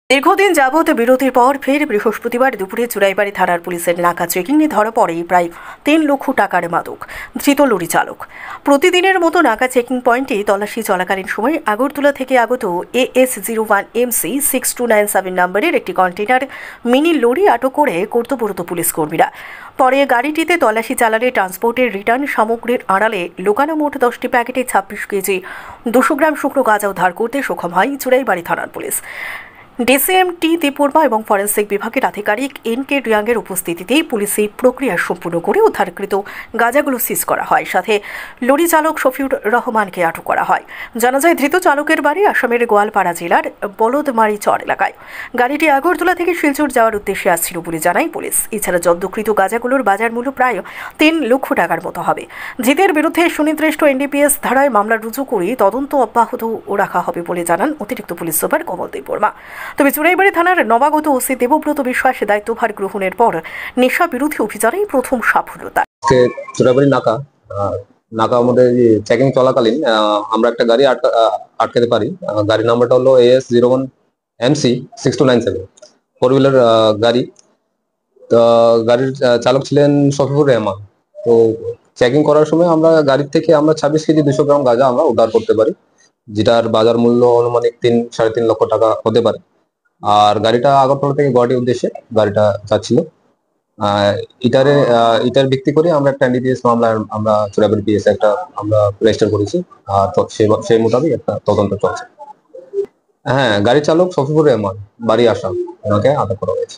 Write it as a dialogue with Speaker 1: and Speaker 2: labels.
Speaker 1: দীর্ঘদিন যাবৎ বিরতির পর ফের বৃহস্পতিবার দুপুরে চুরাইবাড়ি থানার পুলিশের নাকা চেকিংয়ে ধরা পড়ে প্রায় 3 লক্ষ টাকার মাদক। ধৃত লরি চালক। প্রতিদিনের মতো নাকা চেকিং পয়েন্টে তল্লাশি চলাকালীন সময় আগরতলা থেকে আগত AS01MC 6297 নম্বরের একটি কন্টেনার মিনি লরি আটক করে কর্তব্যরত পুলিশ কর্মীরা। পরে গাড়িটিতে তল্লাশি চালালে ট্রান্সপোর্টের রিটার্ন সামগ্রীর আড়ালে লুকানো মোট 10টি প্যাকেটে 26 কেজি 200 গ্রাম শুকনো গাঁজা উদ্ধার করতে সক্ষম হয় চুরাইবাড়ি থানার পুলিশ। DCM টি দেববর্মা এবং ফরেন্সিক বিভাগের আধিকারিক NK রিয়াংয়ের উপস্থিতিতেই পুলিশ এই প্রক্রিয়া সম্পূর্ণ করে উদ্ধারকৃত গাঁজাগুলো সিজ করা হয়। সাথে লরি চালক শফিউর রহমানকে আটক করা হয়। জানা যায়, ধৃত চালকের বাড়ি আসামের গোয়ালপাড়া জেলার বলদমারি চর এলাকায়। গাড়িটি আগরতলা থেকে শিলচর যাওয়ার উদ্দেশ্যে আসছিল বলে জানায় পুলিশ। এছাড়া জব্দকৃত গাঁজাগুলোর বাজার মূল্য প্রায় 3 লক্ষ টাকার মতো হবে। ধৃতের বিরুদ্ধে সুনির্দিষ্ট NDPS ধারায় মামলা রুজু করে তদন্ত অব্যাহত রাখা হবে বলে জানান অতিরিক্ত পুলিশ সুপার কমল দেববর্মা। তবে চুরাইবাড়ি থানার নবাগত ওসি দেবব্রত বিশ্বাস দায়িত্বভার গ্রহণের পর নেশা বিরোধী অভিযানেই প্রথম সাফল্যতা।
Speaker 2: চুরাইবাড়ি নাকা আমাদের চেকিং চলাকালীন আমরা একটা গাড়ি আটকাতে পারি। গাড়ির নাম্বারটা হলো AS01MC 6297, 4 হুইলার গাড়ি। তো গাড়ির চালক ছিলেন শফিউর রহমান। তো চেকিং করার সময় আমরা গাড়ির থেকে 26 কেজি 200 গ্রাম গাঁজা আমরা উদ্ধার করতে পারি, যেটার বাজার মূল্য আনুমানিক 3-3.5 লক্ষ টাকা হতে পারে। আর গাড়িটা আগরতলা থেকে গুয়াহাটির উদ্দেশ্যে গাড়িটা যাচ্ছিল। এটার ভিত্তি করে আমরা একটা NDPS মামলা আমরা চুরাইবাড়ি PS একটা আমরা রেজিস্টার করেছি। আর সেই মোতাবেক একটা তদন্ত চলছে। হ্যাঁ, গাড়ি চালক শফিউর রহমান, বাড়ি আসাম, ওনাকে আটক করা হয়েছে।